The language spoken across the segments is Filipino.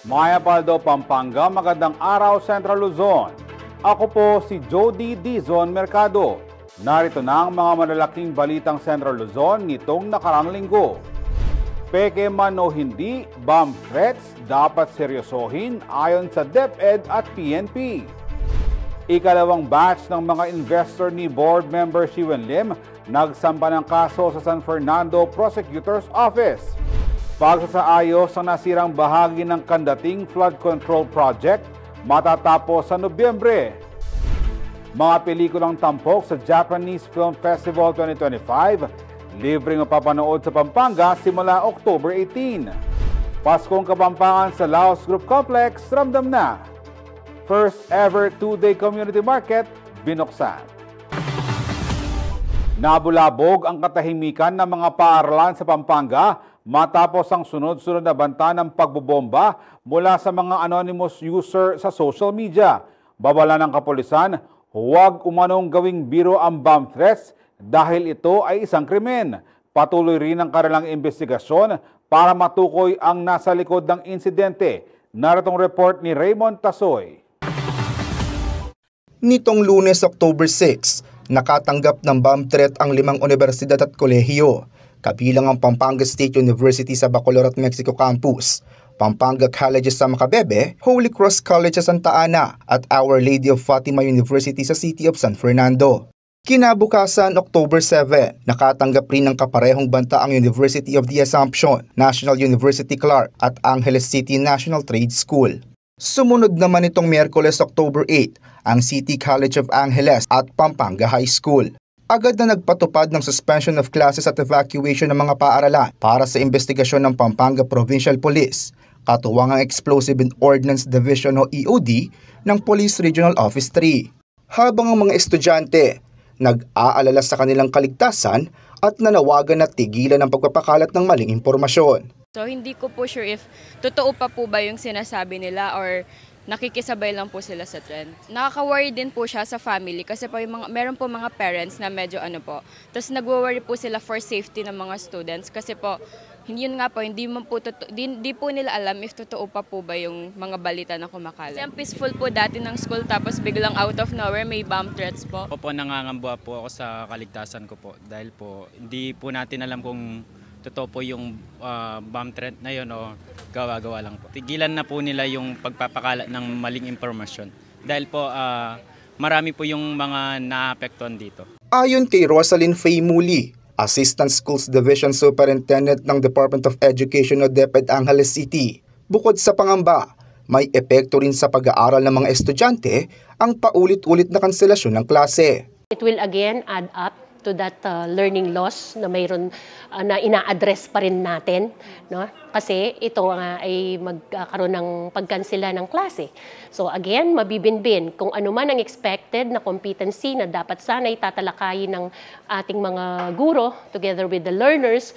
Maya Paldo, Pampanga, magandang araw Central Luzon. Ako po si Jody Dizon Mercado. Narito na ang mga malalaking balitang Central Luzon nitong nakarang linggo. Peke man o hindi, bomb threats dapat seryosohin ayon sa DepEd at PNP. Ikalawang batch ng mga investor ni Board Member Shiwen Lim nagsampa ng kaso sa San Fernando Prosecutor's Office. Pagsasaayos ng nasirang bahagi ng Kandating Flood Control Project matatapos sa Nobyembre. Mga pelikulang tampok sa Japanese Film Festival 2025, libreng mapapanood sa Pampanga simula October 18. Paskong Kapampangan sa Laos Group Complex, ramdam na. First ever two-day community market, binuksan. Nabulabog ang katahimikan ng mga paaralan sa Pampanga matapos ang sunod-sunod na banta ng pagbobomba mula sa mga anonymous user sa social media. Babala ng kapulisan, huwag umanong gawing biro ang bomb threats dahil ito ay isang krimen. Patuloy rin ang kanilang investigasyon para matukoy ang nasa likod ng insidente. Naritong report ni Raymond Tasoy. Nitong Lunes, October 6, nakatanggap ng bomb threat ang 5 universidad at kolehiyo, kabilang ang Pampanga State University sa Bacolod, Mexico Campus, Pampanga College sa Macabebe, Holy Cross College sa Santa Ana, at Our Lady of Fatima University sa City of San Fernando. Kinabukasan, October 7, nakatanggap rin ng kaparehong banta ang University of the Assumption, National University Clark at Angeles City National Trade School. Sumunod naman itong Miyerkules, October 8, ang City College of Angeles at Pampanga High School. Agad na nagpatupad ng suspension of classes at evacuation ng mga paaralan para sa investigasyon ng Pampanga Provincial Police, katuwang ang Explosive and Ordnance Division o EOD ng Police Regional Office 3. Habang ang mga estudyante nag-aalala sa kanilang kaligtasan at nanawagan na tigilan ang pagpapakalat ng maling impormasyon. So hindi ko po sure if totoo pa po ba yung sinasabi nila or nakikisabay lang po sila sa trend. Nakaka-worry din po siya sa family kasi po meron po mga parents na medyo Tapos nagwo-worry po sila for safety ng mga students kasi po yun nga po, hindi po nila alam if totoo pa po ba yung mga balita na kumakalat. Kasi ang peaceful po dati ng school tapos biglang out of nowhere may bomb threats po. Ako po nangangamba po ako sa kaligtasan ko po dahil po hindi po natin alam kung totoo po yung bomb threat na yun o gawa-gawa lang po. Tigilan na po nila yung pagpapakalat ng maling impormasyon dahil po marami po yung mga naapektuhan dito. Ayon kay Rosalyn Faye Muli, Assistant Schools Division Superintendent ng Department of Education o DepEd Angeles City, bukod sa pangamba, may epekto rin sa pag-aaral ng mga estudyante ang paulit-ulit na kanselasyon ng klase. It will again add up to that learning loss na mayroon na ina-address pa rin natin, no? Kasi ito nga ay magkaroon ng pagkansela ng klase. So again, mabibinbin kung ano man ang expected na competency na dapat sana itatalakayin ng ating mga guro together with the learners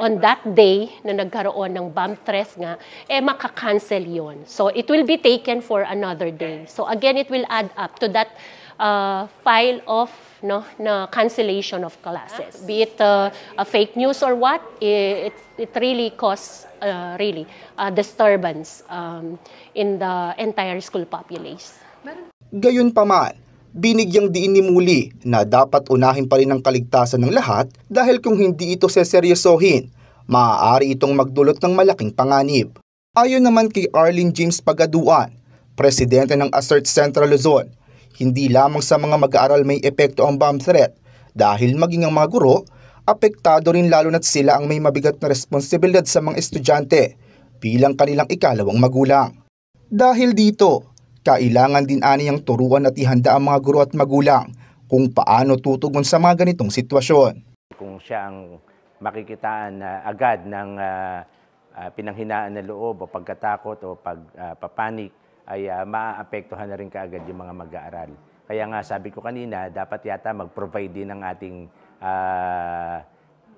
on that day na nagkaroon ng bomb threats nga, makakancel yon. So it will be taken for another day. So again, it will add up to that file of na cancellation of classes. Be it a fake news or what, it really causes disturbance in the entire school populace. Gayunpaman, binigyang diin ni Muli na dapat unahin pa rin ang kaligtasan ng lahat dahil kung hindi ito seseryosohin, maaari itong magdulot ng malaking panganib. Ayon naman kay Arlene James Pagaduan, presidente ng Assert Central Luzon, hindi lamang sa mga mag-aaral may epekto ang bomb threat dahil maging ang mga guro, apektado rin lalo na't sila ang may mabigat na responsibilidad sa mga estudyante bilang kanilang ikalawang magulang. Dahil dito, kailangan din aniyang turuan at ihanda ang mga guro at magulang kung paano tutugon sa mga ganitong sitwasyon. Kung siya ang makikitaan agad ng pinanghinaan ng loob o pagkatakot o pagpapanik, ay maaapektuhan na rin kaagad yung mga mag-aaral. Kaya nga sabi ko kanina, dapat yata mag-provide din ng ating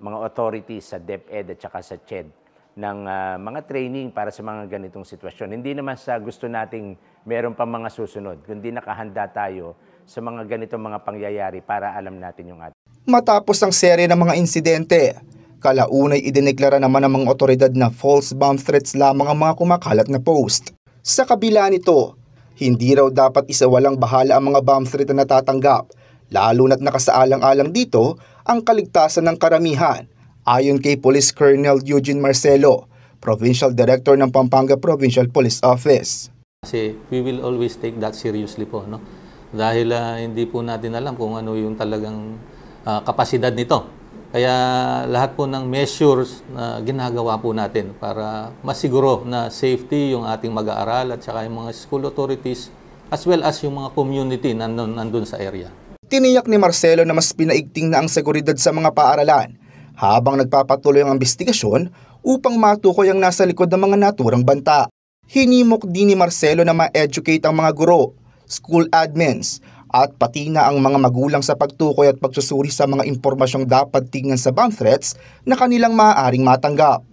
mga authorities sa DepEd at saka sa CHED ng mga training para sa mga ganitong sitwasyon. Hindi naman sa gusto nating meron pa mga susunod, kundi nakahanda tayo sa mga ganitong mga pangyayari para alam natin yung ating. Matapos ang serye ng mga insidente, Kalaunay idineklara naman ng mga otoridad na false bomb threats lamang ang mga kumakalat na post. Sa kabila nito, hindi raw dapat isawalang bahala ang mga bomb threat na natatanggap, lalo na't nakasaalang-alang dito ang kaligtasan ng karamihan, ayon kay Police Colonel Eugene Marcelo, Provincial Director ng Pampanga Provincial Police Office. Kasi we will always take that seriously po, no? Dahil hindi po natin alam kung ano yung talagang kapasidad nito. Kaya lahat po ng measures na ginagawa po natin para masiguro na safety yung ating mag-aaral at saka yung mga school authorities as well as yung mga community nandun sa area. Tiniyak ni Marcelo na mas pinaigting na ang seguridad sa mga paaralan habang nagpapatuloy ang investigasyon upang matukoy ang nasa likod ng mga naturang banta. Hinimok din ni Marcelo na ma-educate ang mga guro, school admins, at pati na ang mga magulang sa pagtukoy at pagsusuri sa mga impormasyong dapat tingnan sa bomb threats na kanilang maaaring matanggap.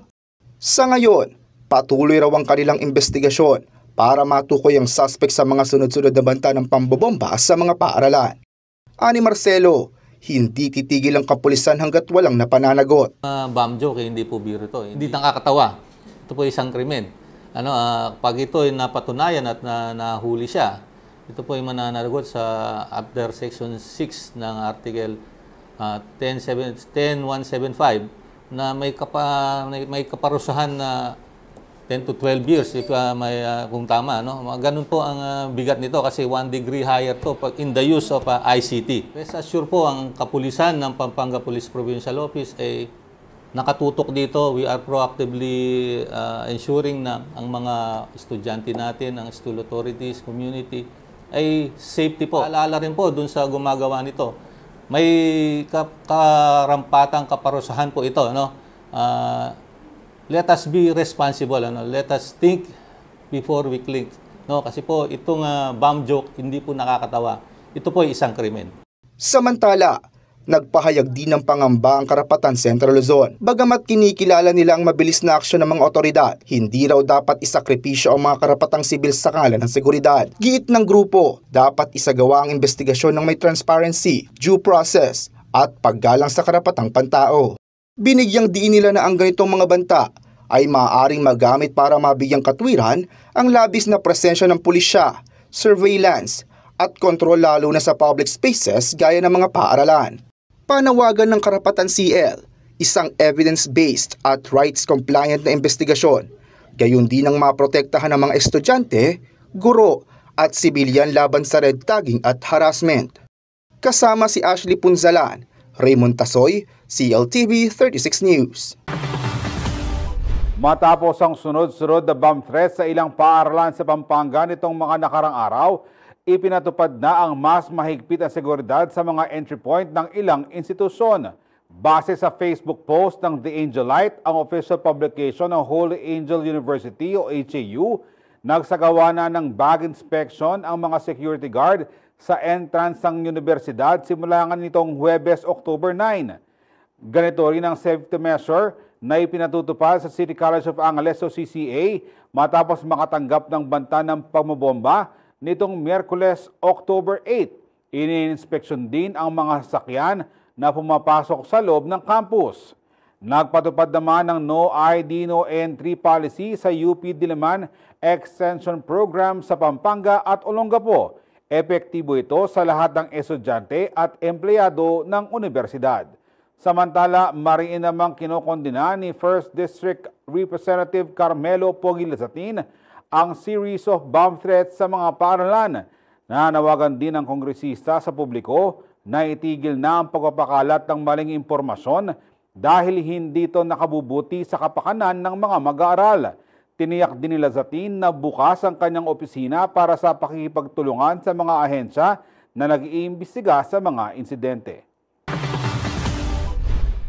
Sa ngayon, patuloy raw ang kanilang investigasyon para matukoy ang suspect sa mga sunod-sunod na banta ng pambobomba sa mga paaralan. Ani Marcelo, hindi titigil ang kapulisan hanggat walang napananagot. Bomb joke, hindi po biro ito. Hindi nakakatawa. Ito po isang krimen. Pag ito ay napatunayan at nahuli siya, ito po ay mananagot sa after Section 6 ng Article 10175 na may kaparusahan na 10 to 12 years if kung tama. No? Ganun po ang bigat nito kasi 1 degree higher to in the use of ICT. Rest assured po ang kapulisan ng Pampanga Police Provincial Office ay nakatutok dito. We are proactively ensuring na ang mga estudyante natin, ang school authorities, community, ay safety po. Alala rin po dun sa gumagawa nito. May karampatang kaparusahan po ito. No? Let us be responsible. Let us think before we click. No? Kasi po itong bomb joke, hindi po nakakatawa. Ito po ay isang krimen. Samantala, nagpahayag din ng pangamba ang Karapatan Central Luzon. Bagamat kinikilala nila ang mabilis na aksyon ng mga otoridad, hindi raw dapat isakripisyo ang mga karapatang sibil sa ngalan ng seguridad. Giit ng grupo, dapat isagawa ang investigasyon ng may transparency, due process, at paggalang sa karapatang pantao. Binigyang diin nila na ang ganitong mga banta ay maaaring magamit para mabigyang katwiran ang labis na presensya ng pulisya, surveillance, at kontrol lalo na sa public spaces gaya ng mga paaralan. Panawagan ng Karapatan CL, isang evidence-based at rights-compliant na investigasyon, gayon din ang maprotektahan ng mga estudyante, guro at sibilyan laban sa red tagging at harassment. Kasama si Ashley Punzalan, Raymond Tasoy, CLTV 36 News. Matapos ang sunod-sunod na bomb threat sa ilang paaralan sa Pampanga nitong mga nakarang araw, ipinatupad na ang mas mahigpit na seguridad sa mga entry point ng ilang institusyon. Base sa Facebook post ng The Angelite, ang official publication ng Holy Angel University o HAU, nagsagawa na ng bag inspection ang mga security guard sa entrance ng universidad simula nga nitong Huwebes, October 9. Ganito rin ang safety measure na ipinatutupad sa City College of Angeles o CCA matapos makatanggap ng banta ng pamobomba nitong Miyerkules, October 8, ini-inspeksyon din ang mga sasakyan na pumapasok sa loob ng campus. Nagpatupad naman ng No ID, No Entry policy sa UP Diliman Extension Program sa Pampanga at Olongapo. Epektibo ito sa lahat ng estudyante at empleyado ng universidad. Samantala, mariin namang kinokondena ni 1st District Representative Carmelo Pogi Lazatin ang series of bomb threats sa mga paaralan. Nanawagan din ng kongresista sa publiko na itigil na ang pagpapakalat ng maling impormasyon dahil hindi ito nakabubuti sa kapakanan ng mga mag-aaral. Tiniyak din ni Lazatin na bukas ang kanyang opisina para sa pakikipagtulungan sa mga ahensya na nag-iimbestiga sa mga insidente.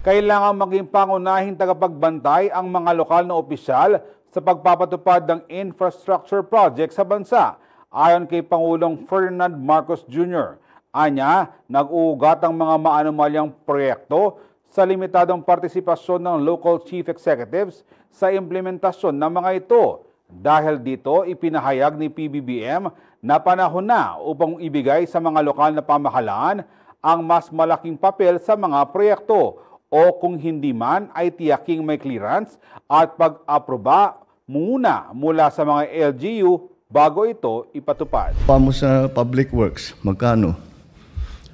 Kailangan maging pangunahing tagapagbantay ang mga lokal na opisyal sa pagpapatupad ng infrastructure project sa bansa, ayon kay Pangulong Ferdinand Marcos Jr. Anya, nag-uugat ang mga maanumalyang proyekto sa limitadong partisipasyon ng local chief executives sa implementasyon ng mga ito. Dahil dito, ipinahayag ni PBBM na panahon na upang ibigay sa mga lokal na pamahalaan ang mas malaking papel sa mga proyekto o kung hindi man ay tiyaking may clearance at pag-aproba muna mula sa mga LGU bago ito ipatupad. Pamo sa public works, magkano?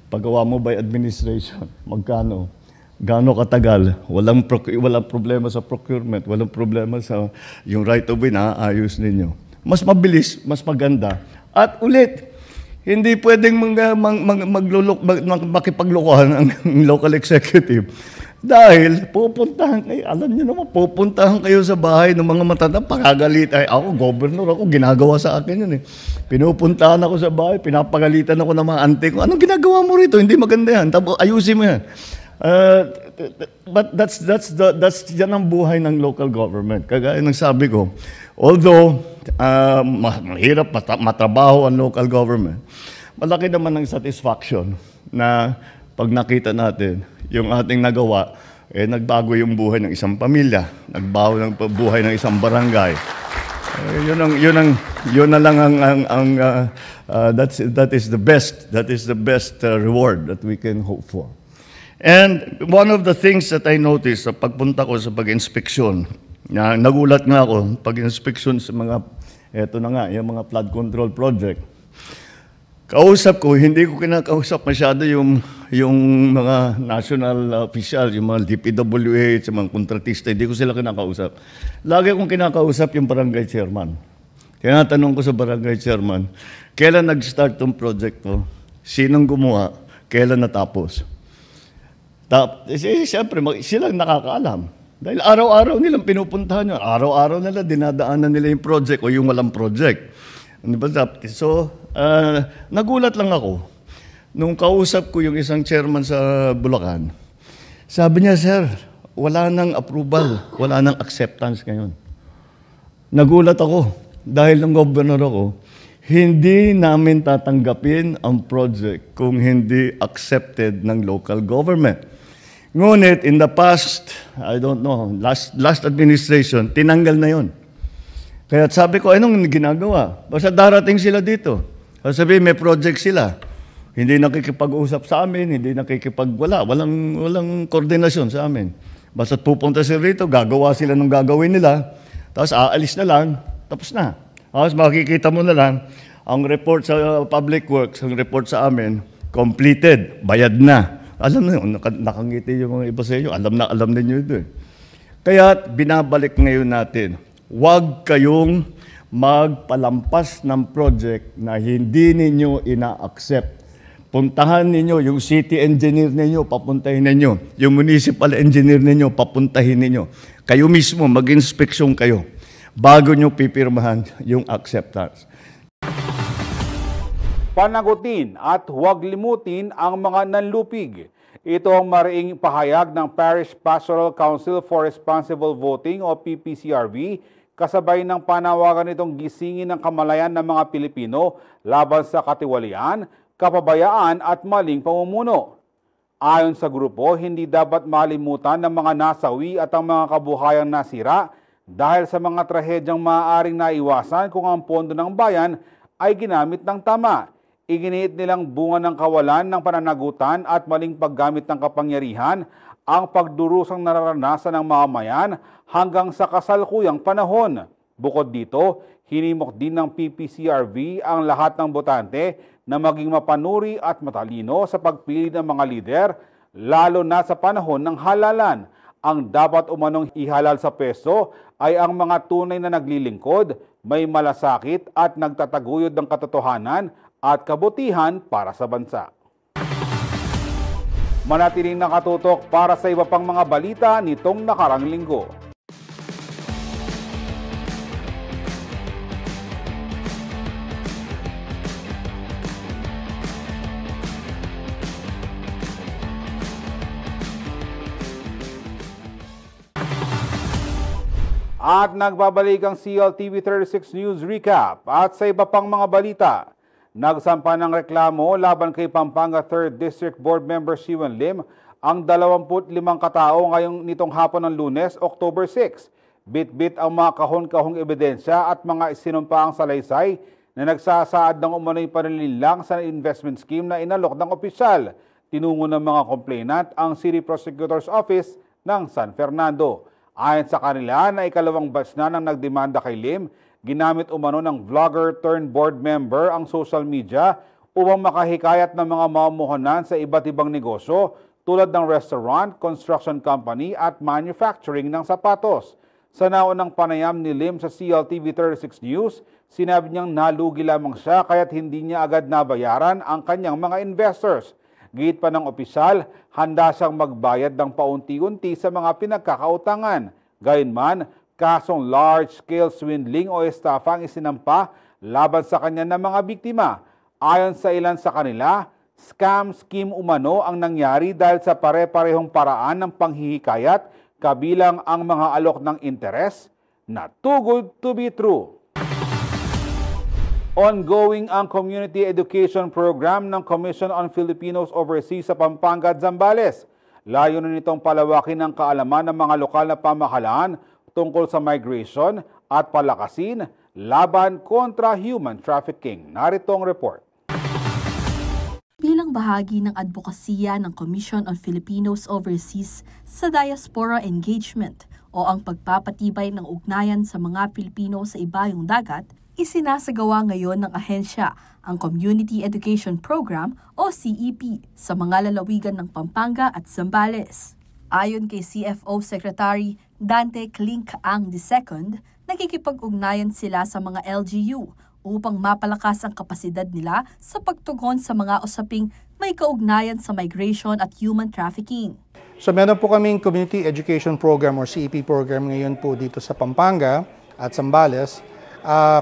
Paggawa mo by administration, magkano? Gaano katagal? Walang problema sa procurement, walang problema sa yung right of way na ayos ninyo. Mas mabilis, mas maganda. At ulit, hindi pwedeng makipaglokohan ang local executive. Dahil pupuntahan kayo, alam niyo naman, pupuntahan kayo sa bahay ng mga matanda, pakagalit. Ay, ako, governor ako, ginagawa sa akin yun eh. Pinupuntahan ako sa bahay, pinapagalitan ako ng mga ante ko. Anong ginagawa mo rito? Hindi maganda yan. Tapos ayusin mo yan. But that's yan ang buhay ng local government. Kagaya ng sabi ko, although mahirap matrabaho ang local government, malaki naman ang satisfaction na pag nakita natin yung ating nagawa, nagbago yung buhay ng isang pamilya, nagbago ng buhay ng isang barangay. Yun na lang that is the best reward that we can hope for. And one of the things that I noticed sa pagpunta ko sa pag-inspeksyon, nagulat nga ako, pag-inspeksyon sa mga, eto na nga, yung mga flood control project. Kausap ko, hindi ko kinakausap masyado yung mga national official, yung mga DPWH, yung mga kontratista, hindi ko sila kinakausap. Lagi kong kinakausap yung barangay chairman. Tinatanong ko sa barangay chairman, kailan nag-start tong project to? Sinong gumawa? Kailan natapos? Siyempre, silang nakakaalam. Dahil araw-araw nilang pinupuntahan yun. Araw-araw nila dinadaanan nila yung project o yung walang project. So, nagulat lang ako. Nung kausap ko yung isang chairman sa Bulacan, sabi niya, sir, wala nang approval, wala nang acceptance ngayon. Nagulat ako dahil ng governor ako, hindi namin tatanggapin ang project kung hindi accepted ng local government. Ngunit, in the past, I don't know, last administration, tinanggal na yon. Kaya sabi ko, anong ginagawa? Basta darating sila dito. Sabi, may project sila. Hindi nakikipag-usap sa amin, hindi walang koordinasyon sa amin. Basta pupunta sila rito, gagawa sila ng gagawin nila, tapos aalis na lang, tapos na. Tapos makikita mo na lang, ang report sa Public Works, ang report sa amin, completed, bayad na. Alam na yun, nakangiti yung mga iba sa inyo, alam ninyo ito eh. Kaya binabalik ngayon natin, huwag kayong magpalampas ng project na hindi ninyo ina-accept. Puntahan ninyo, yung city engineer ninyo, papuntahin ninyo. Yung municipal engineer ninyo, papuntahin ninyo. Kayo mismo, mag-inspeksyon kayo bago nyo pipirmahan yung acceptance. Panagutin at huwag limutin ang mga nanlupig. Ito ang mariing pahayag ng Parish Pastoral Council for Responsible Voting o PPCRV kasabay ng panawagan nitong gisingin ng kamalayan ng mga Pilipino laban sa katiwalian, kapabayaan at maling pamumuno. Ayon sa grupo, hindi dapat malimutan ng mga nasawi at ang mga kabuhayang nasira dahil sa mga trahedyang maaaring naiwasan kung ang pondo ng bayan ay ginamit ng tama. Iginiit nilang bunga ng kawalan ng pananagutan at maling paggamit ng kapangyarihan ang pagdurusang nararanasan ng mamamayan hanggang sa kasalukuyang panahon. Bukod dito, hinimok din ng PPCRV ang lahat ng botante na maging mapanuri at matalino sa pagpili ng mga lider, lalo na sa panahon ng halalan. Ang dapat umanong ihalal sa peso ay ang mga tunay na naglilingkod, may malasakit at nagtataguyod ng katotohanan at kabutihan para sa bansa. Manatiling nakatutok para sa iba pang mga balita nitong nakarang linggo. At nagbabalik ang CLTV 36 News Recap at sa iba pang mga balita. Nagsampa ng reklamo laban kay Pampanga 3rd District Board Member Siwan Lim ang 25 katao ngayong nitong hapon ng Lunes, October 6. Bit-bit ang mga kahon-kahong ebidensya at mga isinumpaang salaysay na nagsasaad ng umano'y panlilinlang sa investment scheme na inalok ng opisyal. Tinungo ng mga complainant ang City Prosecutor's Office ng San Fernando. Ayon sa kanila na ikalawang batch na nang nagdemanda kay Lim, ginamit umano ng vlogger turned board member ang social media upang makahikayat ng mga mamumuhunan sa iba't ibang negosyo tulad ng restaurant, construction company at manufacturing ng sapatos. Sa naunang panayam ni Lim sa CLTV 36 News, sinabi niyang nalugi lamang siya kaya't hindi niya agad nabayaran ang kanyang mga investors. Git pa ng opisyal, handa siyang magbayad ng paunti-unti sa mga pinagkakautangan. Gayunman, kasong large-scale swindling o estafa ang isinampa laban sa kanya ng mga biktima. Ayon sa ilan sa kanila, scam scheme umano ang nangyari dahil sa pare-parehong paraan ng panghihikayat kabilang ang mga alok ng interes na too good to be true. Ongoing ang community education program ng Commission on Filipinos Overseas sa Pampanga at Zambales. Layunin nitong palawakin ang kaalaman ng mga lokal na pamahalaan tungkol sa migration at palakasin laban kontra human trafficking. Narito ang report. Bilang bahagi ng advokasya ng Commission on Filipinos Overseas sa Diaspora Engagement o ang pagpapatibay ng ugnayan sa mga Pilipino sa ibayong dagat, isinasagawa ngayon ng ahensya ang Community Education Program o CEP sa mga lalawigan ng Pampanga at Zambales. Ayon kay CFO Secretary Dante Clincaang II, nakikipag-ugnayan sila sa mga LGU upang mapalakas ang kapasidad nila sa pagtugon sa mga usaping may kaugnayan sa migration at human trafficking. So meron po kaming Community Education Program or CEP program ngayon po dito sa Pampanga at Zambales,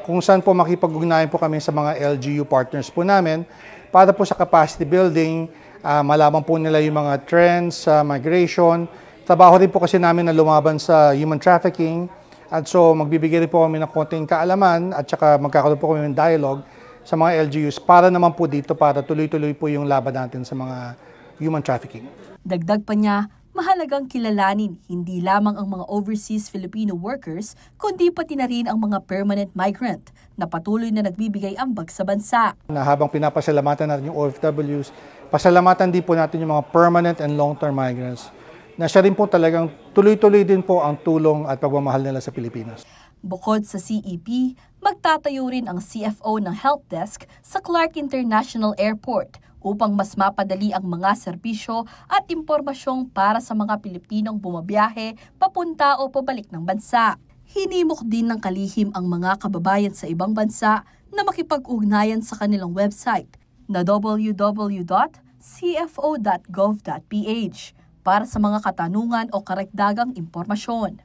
kung saan po makipag-ugnayan po kami sa mga LGU partners po namin para po sa capacity building, malaman po nila yung mga trends sa migration. Trabaho rin po kasi namin na lumaban sa human trafficking. At so, magbibigay rin po kami ng konting kaalaman at saka magkakaroon po kami ng dialogue sa mga LGUs para naman po dito para tuloy-tuloy po yung laban natin sa mga human trafficking. Dagdag pa niya, mahalagang kilalanin hindi lamang ang mga overseas Filipino workers, kundi pati na rin ang mga permanent migrant na patuloy na nagbibigay ambag sa bansa. Na habang pinapasalamatan natin yung OFWs, pasalamatan din po natin yung mga permanent and long-term migrants na siya rin po talagang tuloy-tuloy din po ang tulong at pagmamahal nila sa Pilipinas. Bukod sa CEP, magtatayo rin ang CFO ng Help Desk sa Clark International Airport upang mas mapadali ang mga serbisyo at impormasyong para sa mga Pilipinong bumabiyahe, papunta o pabalik ng bansa. Hinimok din ng kalihim ang mga kababayan sa ibang bansa na makipag-ugnayan sa kanilang website na www.cfo.gov.ph para sa mga katanungan o karagdagang impormasyon.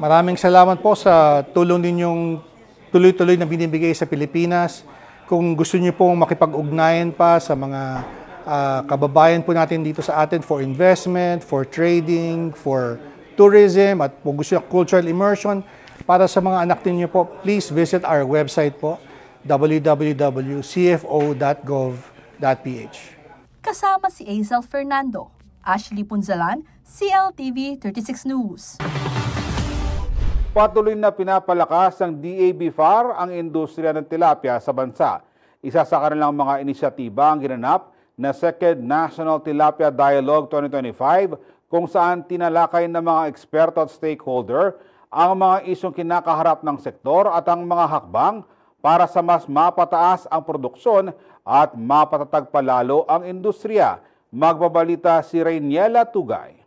Maraming salamat po sa tulong ninyong tuloy-tuloy na binibigay sa Pilipinas. Kung gusto niyo pong makipag-ugnayan pa sa mga kababayan po natin dito sa atin for investment, for trading, for tourism, at kung gusto niyo cultural immersion, para sa mga anak niyo po, please visit our website po, www.cfo.gov.ph. Kasama si Azel Fernando, Ashley Punzalan, CLTV 36 News. Patuloy na pinapalakas ng DABFAR ang industriya ng tilapia sa bansa. Isa sa kanilang mga inisyatiba ang ginanap na Second National Tilapia Dialogue 2025 kung saan tinalakay ng mga eksperto at stakeholder ang mga isyong kinakaharap ng sektor at ang mga hakbang para sa mas mapataas ang produksyon at mapatatag palalo ang industriya. Magbabalita si Rainiela Tugay.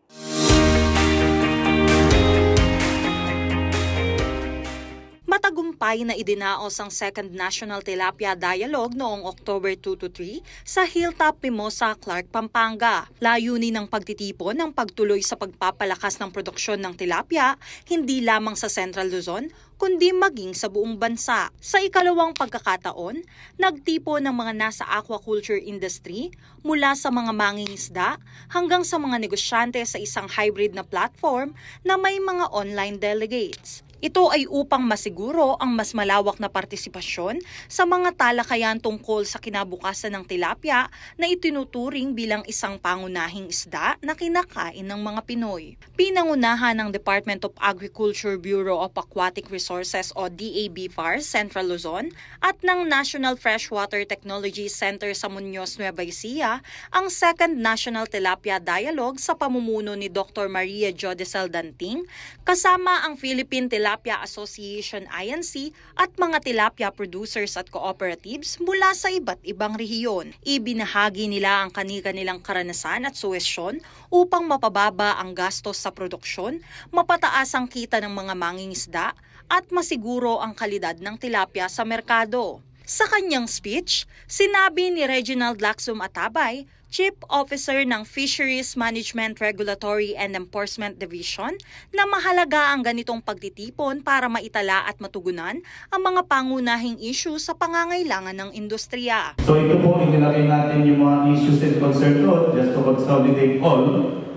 Matagumpay na idinaos ang Second National Tilapia Dialogue noong October 2-3 sa Hilltop Mimosa, Clark, Pampanga. Layunin ng pagtitipon ng pagtuloy sa pagpapalakas ng produksyon ng tilapia hindi lamang sa Central Luzon, kundi maging sa buong bansa. Sa ikalawang pagkakataon, nagtipo ng mga nasa aquaculture industry mula sa mga mangingisda hanggang sa mga negosyante sa isang hybrid na platform na may mga online delegates. Ito ay upang masiguro ang mas malawak na partisipasyon sa mga talakayan tungkol sa kinabukasan ng tilapia na itinuturing bilang isang pangunahing isda na kinakain ng mga Pinoy. Pinangunahan ng Department of Agriculture Bureau of Aquatic Resources o DABFAR Central Luzon at ng National Freshwater Technology Center sa Muñoz, Nueva Ecija ang Second National Tilapia Dialogue sa pamumuno ni Dr. Maria Jodesel Danting kasama ang Philippine Tilapia Association INC at mga tilapia producers at cooperatives mula sa iba't ibang rehiyon. Ibinahagi nila ang kani-kanilang karanasan at suwesyon upang mapababa ang gastos sa produksyon, mapataas ang kita ng mga mangingisda at masiguro ang kalidad ng tilapia sa merkado. Sa kanyang speech, sinabi ni Reginald Lacson Atabay, Chief Officer ng Fisheries Management Regulatory and Enforcement Division, na mahalaga ang ganitong pagtitipon para maitala at matugunan ang mga pangunahing issue sa pangangailangan ng industriya. So ito po, inilagay natin yung mga issues and concerns doon just to consolidate all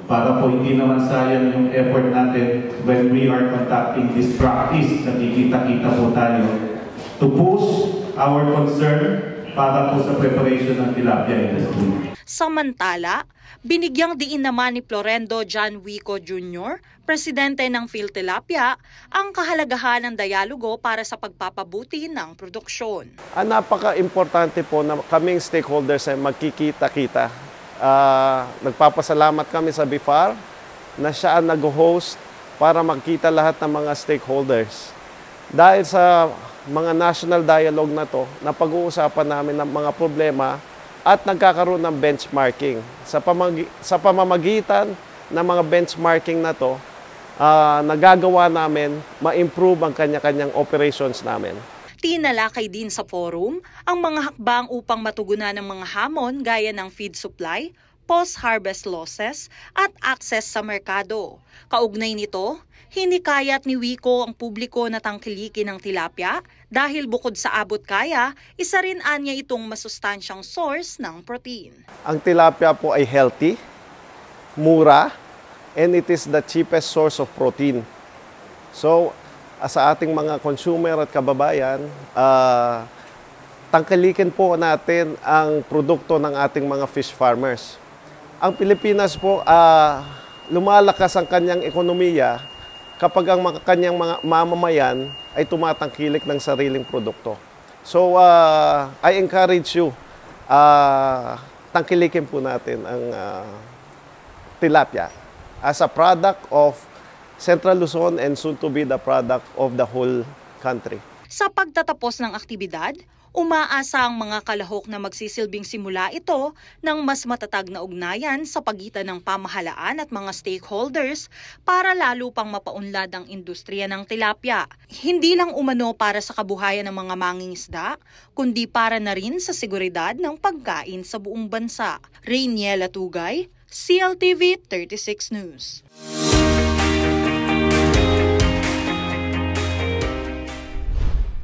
para po hindi naman sayang yung effort natin when we are conducting this practice. Nakikita-kita po tayo to push our concern para po sa preparation ng tilapia industry. Samantala, binigyang diin naman ni Florendo John Wico Jr., presidente ng PhilTilapia, ang kahalagahan ng dialogo para sa pagpapabuti ng produksyon. Napaka-importante po na kaming stakeholders ay magkikita-kita. Nagpapasalamat kami sa BIFAR na siya ang nag-host para magkita lahat ng mga stakeholders. Dahil sa mga national dialogue na to, napag-uusapan namin ng mga problema at nagkakaroon ng benchmarking. Sa pamamagitan ng mga benchmarking na to, nagagawa namin ma-improve ang kanya-kanyang operations namin. Tinalakay din sa forum ang mga hakbang upang matugunan ng mga hamon gaya ng feed supply, post-harvest losses at access sa merkado. Kaugnay nito, hinikayat ni Wico ang publiko na tangkilikin ng tilapia dahil bukod sa abot kaya, isa rin anya itong masustansyang source ng protein. Ang tilapia po ay healthy, mura, and it is the cheapest source of protein. So, sa ating mga consumer at kababayan, tangkilikin po natin ang produkto ng ating mga fish farmers. Ang Pilipinas po, lumalakas ang kanyang ekonomiya kapag ang kanyang mga mamamayan ay tumatangkilik ng sariling produkto. So, I encourage you, tangkilikin po natin ang tilapia as a product of Central Luzon and soon to be the product of the whole country. Sa pagtatapos ng aktibidad, umaasa ang mga kalahok na magsisilbing simula ito ng mas matatag na ugnayan sa pagitan ng pamahalaan at mga stakeholders para lalo pang mapaunlad ang industriya ng tilapia. Hindi lang umano para sa kabuhayan ng mga mangingisda, kundi para na rin sa seguridad ng pagkain sa buong bansa. Rainiela Tugay, CLTV 36 News.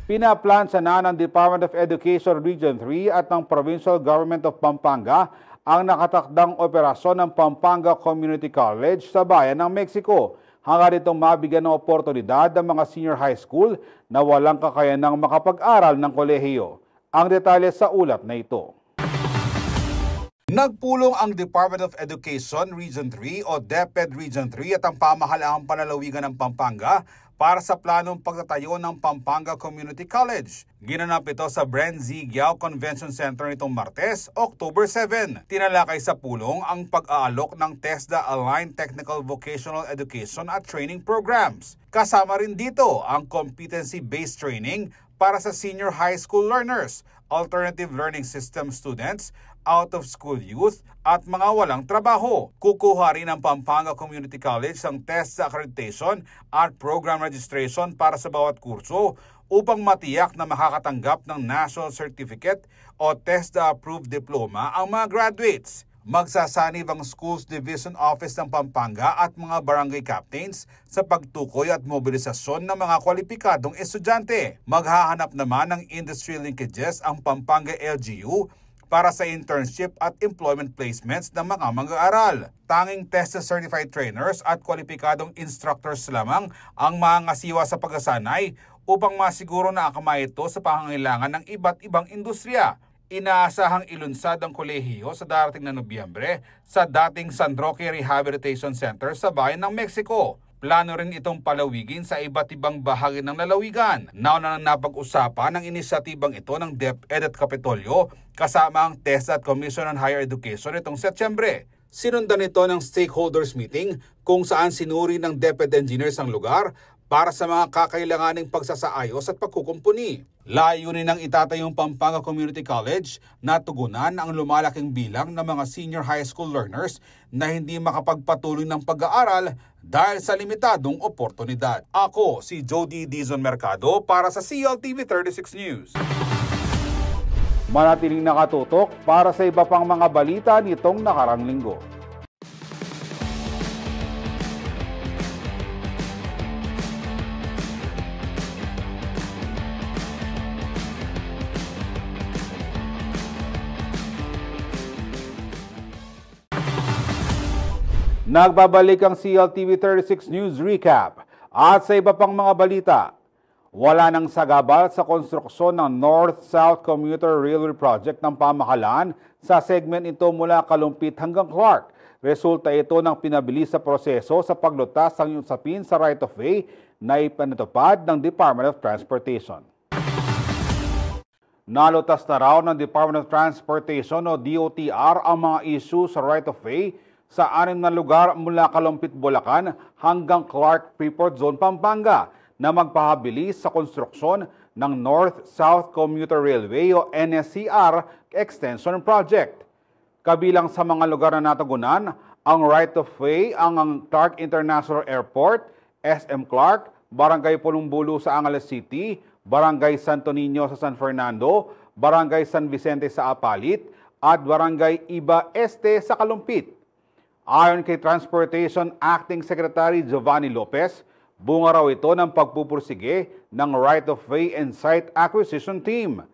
Pinaplansa na ng Department of Education Region 3 at ng Provincial Government of Pampanga ang nakatakdang operasyon ng Pampanga Community College sa bayan ng Mexico. Hanggang ditong mabigyan ng oportunidad ang mga senior high school na walang kakayanang makapag-aral ng kolehiyo. Ang detalye sa ulat na ito. Nagpulong ang Department of Education Region 3 o DepEd Region 3 at ang pamahalaang panlalawigan ng Pampanga para sa planong pagtatayo ng Pampanga Community College. Ginanap ito sa Bren Z. Giao Convention Center nitong Martes, October 7. Tinalakay sa pulong ang pag-aalok ng TESDA Aligned Technical Vocational Education at Training Programs. Kasama rin dito ang competency-based training para sa senior high school learners, alternative learning system students, out-of-school youth at mga walang trabaho. Kukuha rin ang Pampanga Community College ang TESDA accreditation at program registration para sa bawat kurso upang matiyak na makakatanggap ng National Certificate o TESDA-approved diploma ang mga graduates. Magsasanib ang Schools Division Office ng Pampanga at mga barangay captains sa pagtukoy at mobilisasyon ng mga kwalipikadong estudyante. Maghahanap naman ng industry linkages ang Pampanga LGU para sa internship at employment placements ng mga mag-aaral. Tanging tested certified trainers at kwalipikadong instructors lamang ang mangangasiwa sa pagsasanay upang masiguro na akma ito sa pangangailangan ng iba't ibang industriya. Inaasahang ilunsad ang kolehiyo sa darating na Nobyembre sa dating San Roque Rehabilitation Center sa bayan ng Mexico. Plano rin itong palawigin sa iba't ibang bahagi ng lalawigan. Nauna nang napag-usapan ng inisyatibang ito ng DepEd at Kapitolyo kasama ang TESDA at Commission on Higher Education itong Setyembre. Sinundan ito ng stakeholders meeting kung saan sinuri ng DepEd engineers ang lugar para sa mga kakailanganing pagsasaayos at pagkukumpuni. Layunin ng itatayong Pampanga Community College na tugunan ang lumalaking bilang ng mga senior high school learners na hindi makapagpatuloy ng pag-aaral dahil sa limitadong oportunidad. Ako si Jody Dizon Mercado para sa CLTV 36 News. Manatiling nakatutok para sa iba pang mga balita nitong nakarang linggo. Nagbabalik ang CLTV 36 News Recap at sa iba pang mga balita. Wala nang sagabal sa konstruksyon ng North-South Commuter Railway Project ng pamahalaan sa segment ito mula Kalumpit hanggang Clark. Resulta ito ng pinabilis sa proseso sa paglutas ng usapin sa right-of-way na ipinatupad ng Department of Transportation. Nalutas na raw ng Department of Transportation o DOTR ang mga issue sa right-of-way sa 6 na lugar mula Kalumpit, Bulacan hanggang Clark Freeport Zone, Pampanga na magpahabilis sa konstruksyon ng North-South Commuter Railway o NSCR Extension Project. Kabilang sa mga lugar na natugunan, ang right-of-way ang Clark International Airport, SM Clark, Barangay Pulumbulo sa Angeles City, Barangay Santo Niño sa San Fernando, Barangay San Vicente sa Apalit, at Barangay Iba Este sa Kalumpit. Ayon kay Transportation Acting Secretary Giovanni Lopez, bunga raw ito ng pagpupursige ng right-of-way and site acquisition team.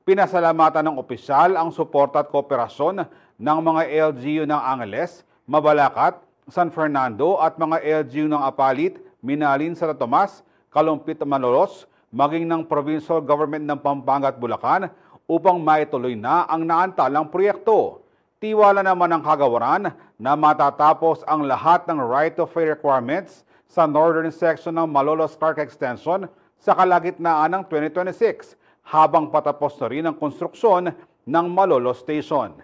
Pinasalamatan ng opisyal ang suporta at kooperasyon ng mga LGU ng Angeles, Mabalacat, San Fernando at mga LGU ng Apalit, Minalin, Santa Tomas, Kalumpit, Malolos, maging ng provincial government ng Pampanga at Bulacan upang maituloy na ang naantalang proyekto. Tiwala naman ng kagawaran na matatapos ang lahat ng right-of-way requirements sa northern section ng Malolos Clark Extension sa kalagitnaan ng 2026, habang patapos na rin ang konstruksyon ng Malolos Station.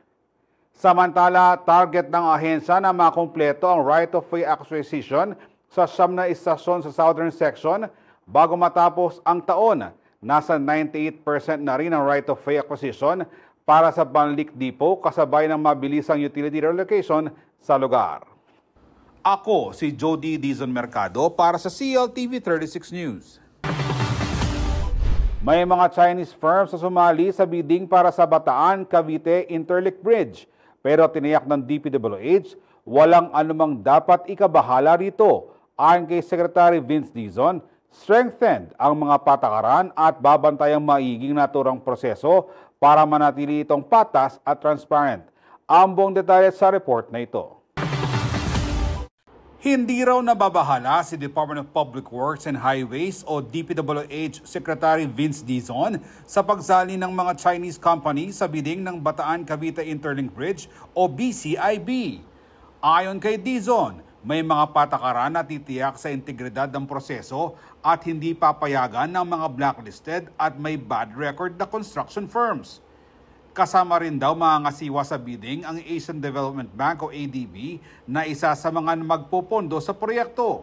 Samantala, target ng ahensya na makumpleto ang right-of-way acquisition sa 9 na istasyon sa southern section bago matapos ang taon. Nasa 98% na rin ang right-of-way acquisition para sa Banlik Depot kasabay ng mabilisang utility relocation sa lugar. Ako si Jody Dizon Mercado para sa CLTV 36 News. May mga Chinese firms na sumali sa bidding para sa Bataan-Cavite Interlink Bridge, pero tiniyak ng DPWH walang anumang dapat ikabahala rito. Ayon kay Secretary Vince Dizon, strengthened ang mga patakaran at babantayang maiging naturang proseso para manatili itong patas at transparent. Ang buong detalye sa report na ito. Hindi raw nababahala si Department of Public Works and Highways o DPWH Secretary Vince Dizon sa pagsali ng mga Chinese company sa bidding ng Bataan-Cavite Interlink Bridge o BCIB. Ayon kay Dizon, may mga patakaran na titiyak sa integridad ng proseso at hindi papayagan ng mga blacklisted at may bad record na construction firms. Kasama rin daw mangangasiwa sa bidding ang Asian Development Bank o ADB na isa sa mga magpopondo sa proyekto.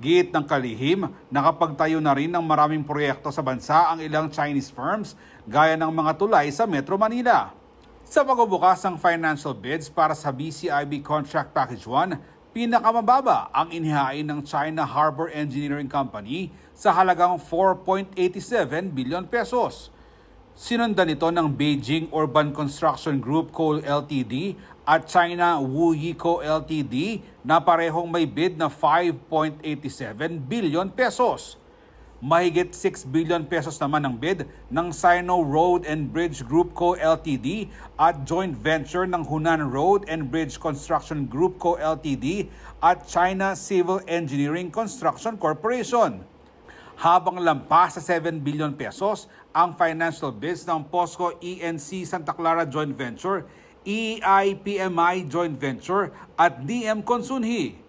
Giit ng kalihim, nakapagtayo na rin ng maraming proyekto sa bansa ang ilang Chinese firms gaya ng mga tulay sa Metro Manila. Sa pagbubukas ng financial bids para sa BCIB Contract Package 1, pinakamababa ang inihain ng China Harbor Engineering Company sa halagang 4.87 billion pesos. Sinundan ito ng Beijing Urban Construction Group Co. Ltd. At China Wuyiko Ltd. na parehong may bid na 5.87 billion pesos. Mahigit 6 billion pesos naman ang bid ng Sino Road and Bridge Group Co. Ltd. At joint venture ng Hunan Road and Bridge Construction Group Co. Ltd. at China Civil Engineering Construction Corporation. Habang lampas sa 7 billion pesos ang financial bids ng POSCO ENC Santa Clara Joint Venture, EI-PMI Joint Venture at DM Consunhi.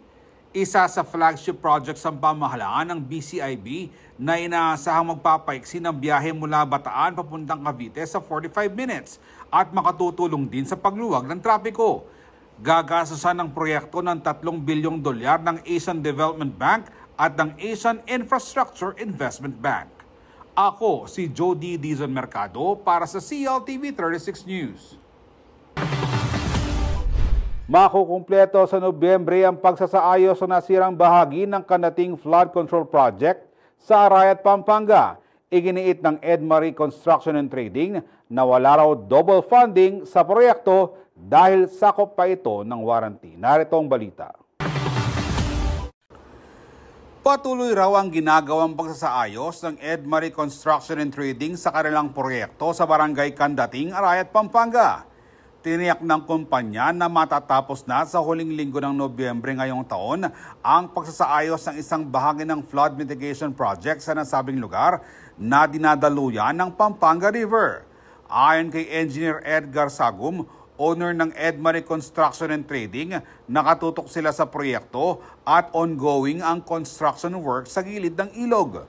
Isa sa flagship projects ng pamahalaan ng BCIB na inaasahang magpapaiksi ng biyahe mula Bataan papuntang Cavite sa 45 minutes at makatutulong din sa pagluwag ng trapiko. Gagastusan ng proyekto ng 3 bilyong dolyar ng Asian Development Bank at ng Asian Infrastructure Investment Bank. Ako si Jody Dizon Mercado para sa CLTV 36 News. Makukumpleto sa Nobyembre ang pagsasaayos sa nasirang bahagi ng Kanating Flood Control Project sa Arayat, Pampanga. Iginiit ng Edmarie Construction and Trading na wala raw double funding sa proyekto dahil sakop pa ito ng warranty. Narito ang balita. Patuloy raw ang ginagawang pagsasaayos ng Edmarie Construction and Trading sa kanilang proyekto sa Barangay Kandating, Arayat, Pampanga. Tiniyak ng kumpanya na matatapos na sa huling linggo ng Nobyembre ngayong taon ang pagsasaayos ng isang bahagi ng flood mitigation project sa nasabing lugar na dinadaluyan ng Pampanga River. Ayon kay Engineer Edgar Sagum, owner ng Edmarie Construction and Trading, nakatutok sila sa proyekto at ongoing ang construction work sa gilid ng ilog.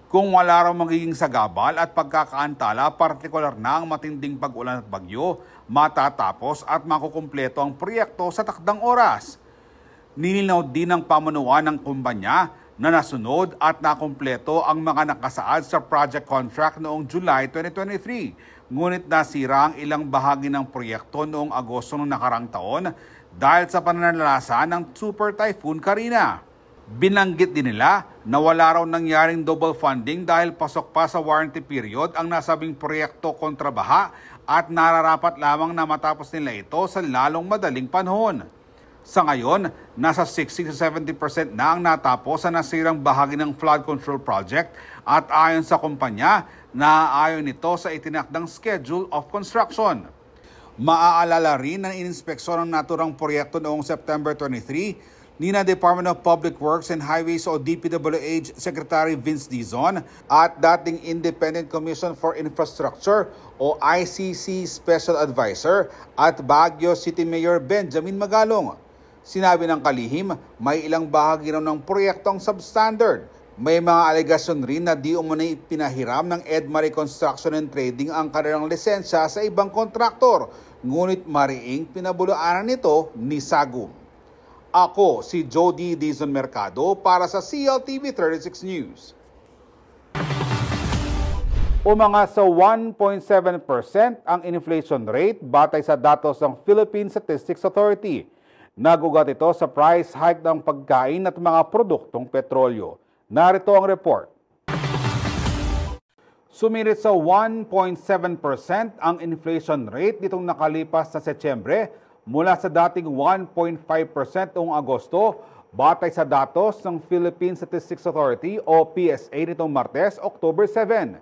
Kung wala raw magiging sagabal at pagkakaantala, partikular na ang matinding pag-ulan at bagyo, matatapos at makukumpleto ang proyekto sa takdang oras. Nilinaw din ng pamunuan ng kumpanya na nasunod at nakumpleto ang mga nakasaad sa project contract noong July 2023. Ngunit nasira ang ilang bahagi ng proyekto noong Agosto ng nakarang taon dahil sa pananalasa ng Super Typhoon Karina. Binanggit din nila na wala raw nangyaring double funding dahil pasok pa sa warranty period ang nasabing proyekto kontra baha at nararapat lamang na matapos nila ito sa lalong madaling panahon. Sa ngayon, nasa 60-70% na ang natapos sa nasirang bahagi ng flood control project at ayon sa kumpanya, naaayon nito sa itinakdang schedule of construction. Maaalala rin na ininspeksyon ng naturang proyekto noong September 23 ni na Department of Public Works and Highways o DPWH Secretary Vince Dizon at dating Independent Commission for Infrastructure o ICC Special Advisor at Baguio City Mayor Benjamin Magalong. Sinabi ng kalihim, may ilang bahagi raw ng proyektong substandard. May mga alegasyon rin na di umano'y pinahiram ng Edmarie Construction and Trading ang kanilang lisensya sa ibang kontraktor, ngunit mariing pinabulaanan nito ni Sagum. Ako si Jody Dizon Mercado para sa CLTV 36 News. Umangat sa 1.7% ang inflation rate batay sa datos ng Philippine Statistics Authority. Nagugat ito sa price hike ng pagkain at mga produktong petrolyo. Narito ang report. Sumirit sa 1.7% ang inflation rate nitong nakalipas sa Setyembre mula sa dating 1.5% noong Agosto batay sa datos ng Philippine Statistics Authority o PSA nitong Martes, October 7.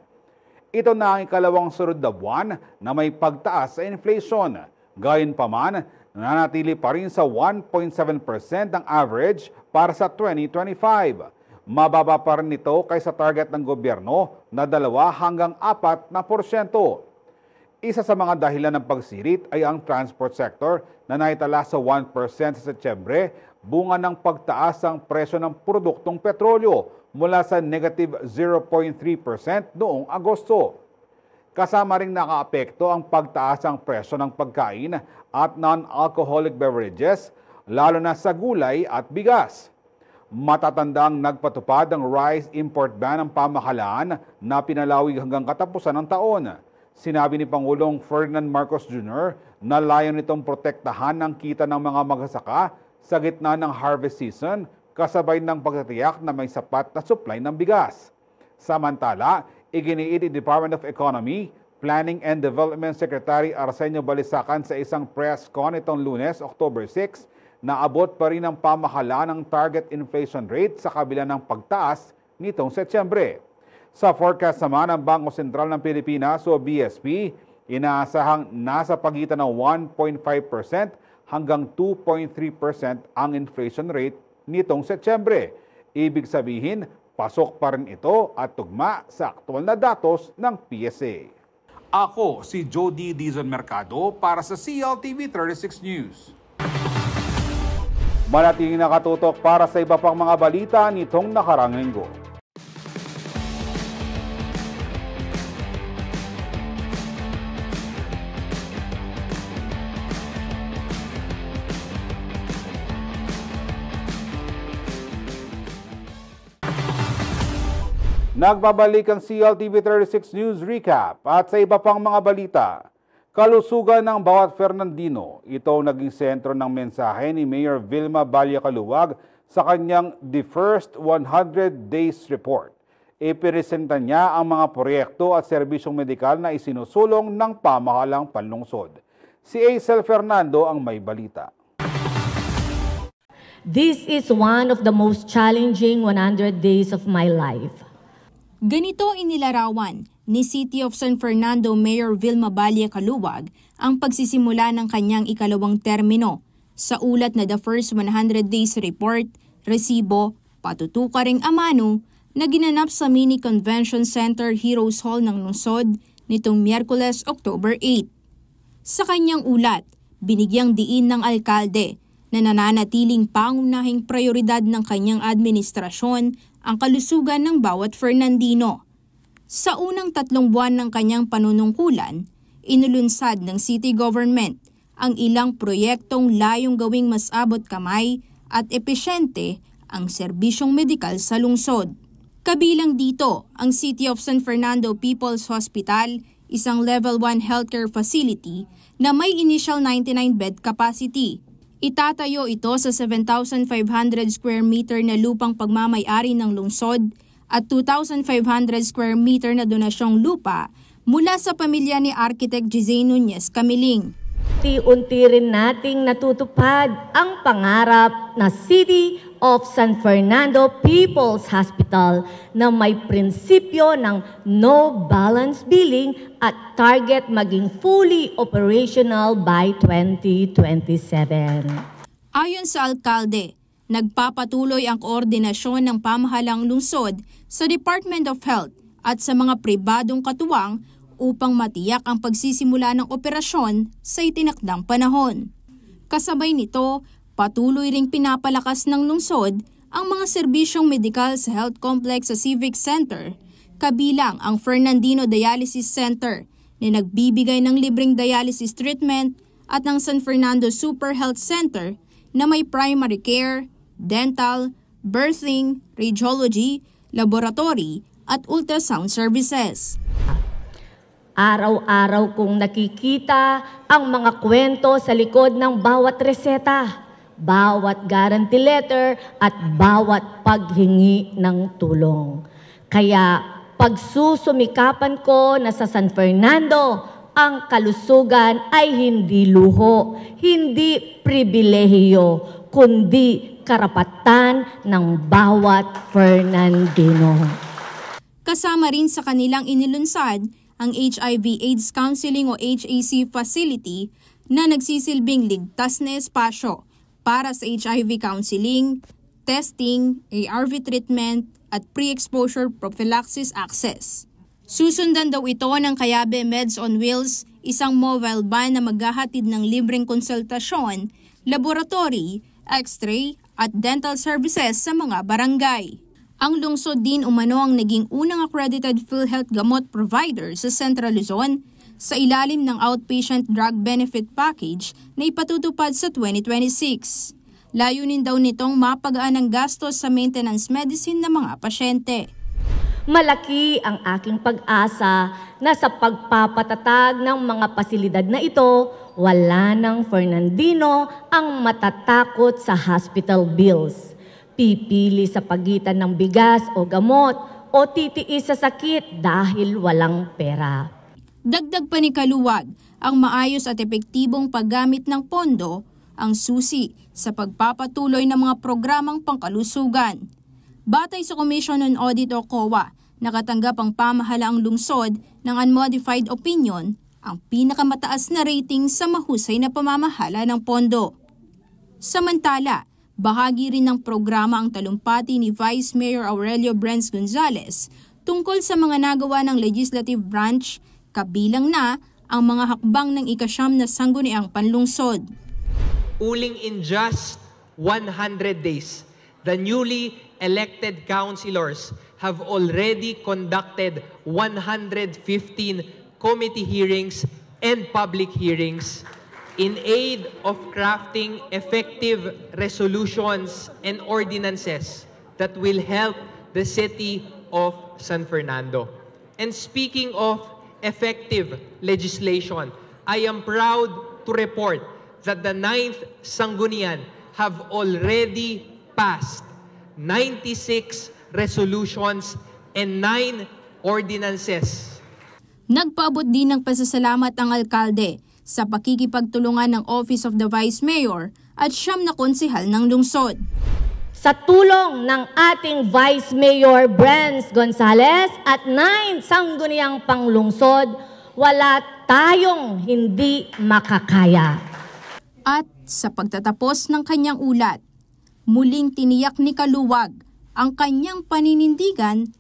Ito na ang ikalawang sunod na buwan na may pagtaas sa inflation. Gayunpaman, nananatili pa rin sa 1.7% ang average para sa 2025. Mababa pa rin ito kaysa target ng gobyerno na 2 hanggang 4%. Isa sa mga dahilan ng pagsirit ay ang transport sector na naitala sa 1% sa Setyembre, bunga ng pagtaas ng presyo ng produktong petrolyo mula sa negative 0.3% noong Agosto. Kasama ring nakaapekto ang pagtaas ng presyo ng pagkain at non-alcoholic beverages, lalo na sa gulay at bigas. Matatandang nagpatupad ang rice import ban ng pamahalaan na pinalawig hanggang katapusan ng taon. Sinabi ni Pangulong Ferdinand Marcos Jr. na layon nitong protektahan ang kita ng mga magsasaka sa gitna ng harvest season kasabay ng pagtitiyak na may sapat na supply ng bigas. Samantala, iginiit ni Department of Economy, Planning and Development Secretary Arsenio Balisacan sa isang press con itong Lunes, October 6, na abot pa rin ang pamahalaan ng target inflation rate sa kabila ng pagtaas nitong Setyembre. Sa forecast naman ng Bangko Sentral ng Pilipinas o BSP, inaasahang nasa pagitan ng 1.5% hanggang 2.3% ang inflation rate nitong Setyembre. Ibig sabihin, pasok pa rin ito at tugma sa aktual na datos ng PSA. Ako si Jody Dizon Mercado para sa CLTV 36 News. Manatiling nakatutok para sa iba pang mga balita nitong nakarang linggo. Nagbabalik ang CLTV 36 News Recap at sa iba pang mga balita. Kalusugan ng bawat Fernandino, ito naging sentro ng mensahe ni Mayor Vilma Balyacaluwag sa kanyang The First 100 Days Report. Ipiresenta niya ang mga proyekto at serbisyong medikal na isinusulong ng pamahalang panlungsod. Si Aisel Fernando ang may balita. This is one of the most challenging 100 days of my life. Ganito inilarawan ni City of San Fernando Mayor Vilma Balyacaluwag ang pagsisimula ng kanyang ikalawang termino sa ulat na The First 100 Days Report, resibo, patutukaring amano na ginanap sa Mini Convention Center Heroes Hall ng lungsod nitong Miyerkules, October 8. Sa kanyang ulat, binigyang diin ng alkalde na nananatiling pangunahing prioridad ng kanyang administrasyon ang kalusugan ng bawat Fernandino. Sa unang 3 buwan ng kanyang panunungkulan, inulunsad ng city government ang ilang proyektong layong gawing mas abot kamay at epesyente ang serbisyong medikal sa lungsod. Kabilang dito ang City of San Fernando People's Hospital, isang level 1 healthcare facility na may initial 99 bed capacity. Itatayo ito sa 7,500 square meter na lupang pagmamay-ari ng lungsod at 2,500 square meter na donasyong lupa mula sa pamilya ni Architect Jose Nunez Camiling. Unti-unti rin nating natutupad ang pangarap na City of San Fernando People's Hospital na may prinsipyo ng no balance billing at target maging fully operational by 2027. Ayon sa alkalde, nagpapatuloy ang koordinasyon ng pamahalang lungsod sa Department of Health at sa mga pribadong katuwang upang matiyak ang pagsisimula ng operasyon sa itinakdang panahon. Kasabay nito, patuloy ring pinapalakas ng lungsod ang mga serbisyong medikal sa health complex sa Civic Center, kabilang ang Fernandino Dialysis Center na nagbibigay ng libreng dialysis treatment at ang San Fernando Super Health Center na may primary care, dental, birthing, radiology, laboratory at ultrasound services. Araw-araw kong nakikita ang mga kwento sa likod ng bawat reseta, bawat guarantee letter at bawat paghingi ng tulong. Kaya pagsusumikapan ko na sa San Fernando, ang kalusugan ay hindi luho, hindi pribilehiyo, kundi karapatan ng bawat Fernandino. Kasama rin sa kanilang inilunsad ang HIV/AIDS Counseling o HAC facility na nagsisilbing ligtas na espasyo para sa HIV counseling, testing, ARV treatment at pre-exposure prophylaxis access. Susundan daw ito ng Kayabe Meds on Wheels, isang mobile van na maghahatid ng libreng konsultasyon, laboratory, x-ray at dental services sa mga barangay. Ang lungsod din umano ang naging unang accredited PhilHealth gamot provider sa Central Luzon sa ilalim ng Outpatient Drug Benefit Package na ipatutupad sa 2026. Layunin daw nitong mapagaan ang gastos sa maintenance medicine ng mga pasyente. Malaki ang aking pag-asa na sa pagpapatatag ng mga pasilidad na ito, wala ng Fernandino ang matatakot sa hospital bills. Pipili sa pagitan ng bigas o gamot o titiis sa sakit dahil walang pera. Dagdag pa ni Kaluwag, ang maayos at epektibong paggamit ng pondo ang susi sa pagpapatuloy ng mga programang pangkalusugan. Batay sa Commission on Audit o COA, nakatanggap ang pamahalaang lungsod ng unmodified opinion, ang pinakamataas na rating sa mahusay na pamamahala ng pondo. Samantala, bahagi rin ng programa ang talumpati ni Vice Mayor Aurelio Brens Gonzales tungkol sa mga nagawa ng legislative branch, kabilang na ang mga hakbang ng ika-9 na sangguniang panlungsod. Uling in just 100 days, the newly elected councilors have already conducted 115 committee hearings and public hearings in aid of crafting effective resolutions and ordinances that will help the city of San Fernando. And speaking of effective legislation, I am proud to report that the 9th Sanggunian have already passed 96 resolutions and 9 ordinances. Nagpaabot din ng pasasalamat ang alkalde sa pakikipagtulungan ng Office of the Vice Mayor at 9 na konsehal ng lungsod. Sa tulong ng ating Vice Mayor Brens Gonzales at 9 sangguniang panglungsod, wala tayong hindi makakaya. At sa pagtatapos ng kanyang ulat, muling tiniyak ni Kaluwag ang kanyang paninindigan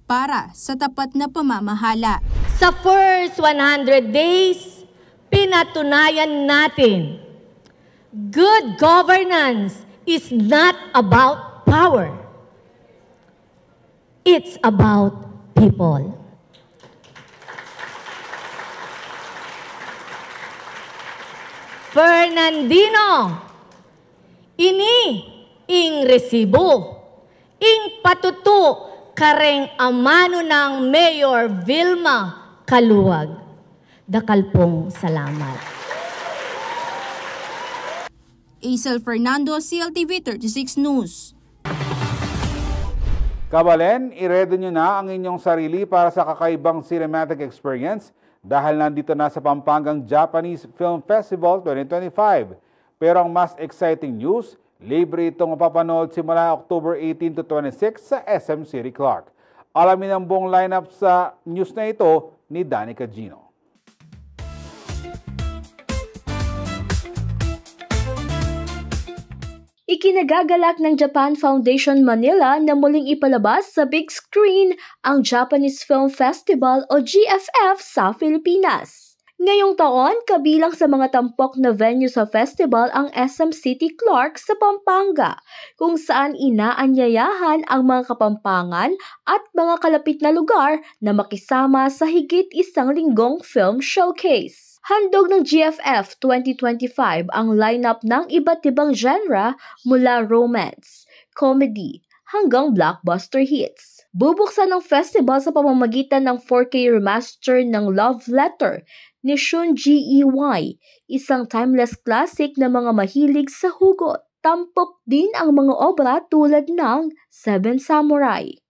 para sa tapat na pamamahala. Sa first 100 days, pinatunayan natin, good governance is not about power. It's about people. Fernandino, ini ing resibo, ing patutu kareng amano ng Mayor Vilma Kaluwag. Dakalpong salamat. Aisel Fernando, CLTV 36 News. Kabalen, iredo nyo na ang inyong sarili para sa kakaibang cinematic experience dahil nandito na sa Pampangang Japanese Film Festival 2025. Pero ang mas exciting news, libre itong mapapanood simula October 18 to 26 sa SM City Clark. Alamin ang buong lineup sa news na ito ni Danica Gino. Ikinagagalak ng Japan Foundation Manila na muling ipalabas sa big screen ang Japanese Film Festival o GFF sa Pilipinas. Ngayong taon, kabilang sa mga tampok na venue sa festival ang SM City Clark sa Pampanga, kung saan inaanyayahan ang mga Kapampangan at mga kalapit na lugar na makisama sa higit 1 linggong film showcase. Handog ng GFF 2025 ang lineup ng iba't ibang genre mula romance, comedy, hanggang blockbuster hits. Bubuksan ng festival sa pamamagitan ng 4K remaster ng Love Letter ni Shun Gey, isang timeless classic na mga mahilig sa hugot. Tampok din ang mga obra tulad ng Seven Samurai,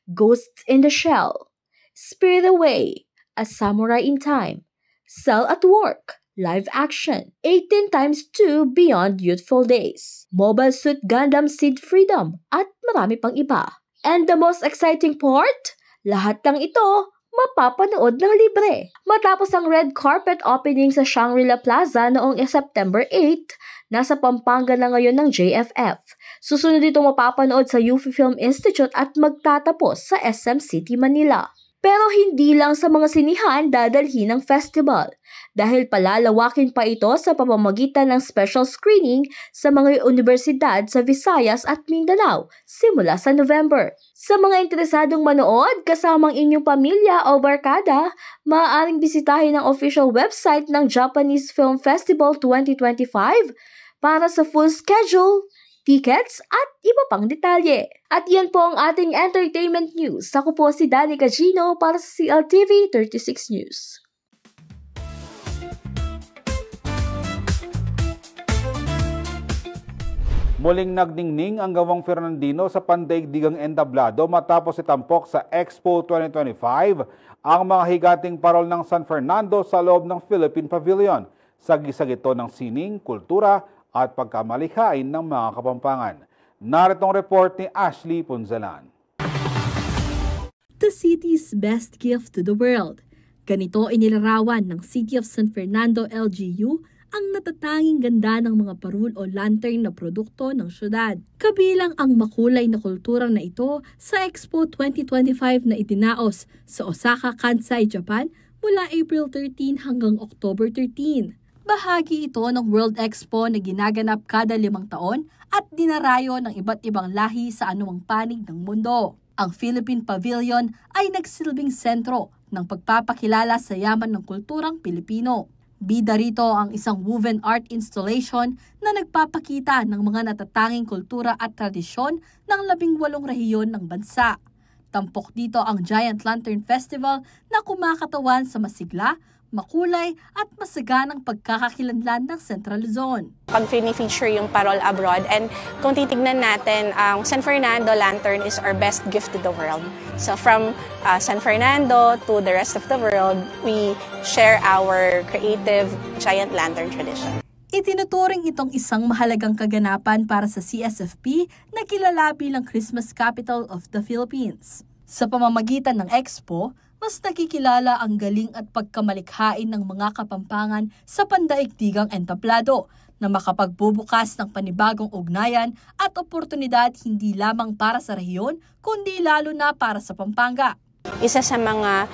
Ghosts in the Shell, Spirit Away, A Samurai in Time, Cell at Work, live action, 18x2 Beyond Youthful Days, Mobile Suit Gundam Seed Freedom, at marami pang iba. And the most exciting part? Lahat ng ito mapapanood ng libre. Matapos ang red carpet opening sa Shangri-La Plaza noong September 8, nasa Pampanga na ngayon ng JFF. Susunod itong mapapanood sa UFI Film Institute at magtatapos sa SM City, Manila. Pero hindi lang sa mga sinihan dadalhin ng festival dahil palalawakin pa ito sa pamamagitan ng special screening sa mga universidad sa Visayas at Mindanao simula sa November. Sa mga interesadong manood kasamang inyong pamilya o barkada, maaaring bisitahin ang official website ng Japanese Film Festival 2025 para sa full schedule, tickets at iba pang detalye. At yan po ang ating entertainment news. Ako po si Danica Gino para sa CLTV 36 News. Muling nagningning ang gawang Fernandino sa pandaigdigang entablado matapos itampok sa Expo 2025 ang mga higating parol ng San Fernando sa loob ng Philippine Pavilion. Sagisag ito ng sining, kultura at pagkamalikhain ng mga Kapampangan. Naritong report ni Ashley Punzalan. the city's best gift to the world. Ganito inilarawan ng City of San Fernando LGU ang natatanging ganda ng mga parul o lantern na produkto ng syudad. Kabilang ang makulay na kultura na ito sa Expo 2025 na itinaos sa Osaka, Kansai, Japan mula April 13 hanggang October 13. Bahagi ito ng World Expo na ginaganap kada 5 taon at dinarayo ng iba't ibang lahi sa anumang panig ng mundo. Ang Philippine Pavilion ay nagsilbing sentro ng pagpapakilala sa yaman ng kulturang Pilipino. Bida rito ang isang woven art installation na nagpapakita ng mga natatanging kultura at tradisyon ng 18 rehiyon ng bansa. Tampok dito ang Giant Lantern Festival na kumakatawan sa masigla, makulay at masaganang pagkakakilanlan ng Central Luzon. Pag fini-feature yung parol abroad, and kung titignan natin, ang San Fernando Lantern is our best gift to the world. So from San Fernando to the rest of the world, we share our creative Giant Lantern tradition. Itinuturing itong isang mahalagang kaganapan para sa CSFP na kilala bilang Christmas Capital of the Philippines. Sa pamamagitan ng Expo, mas nakikilala ang galing at pagkamalikhain ng mga Kapampangan sa pandaigdigang entablado na makapagbubukas ng panibagong ugnayan at oportunidad hindi lamang para sa rehiyon kundi lalo na para sa Pampanga. Isa sa mga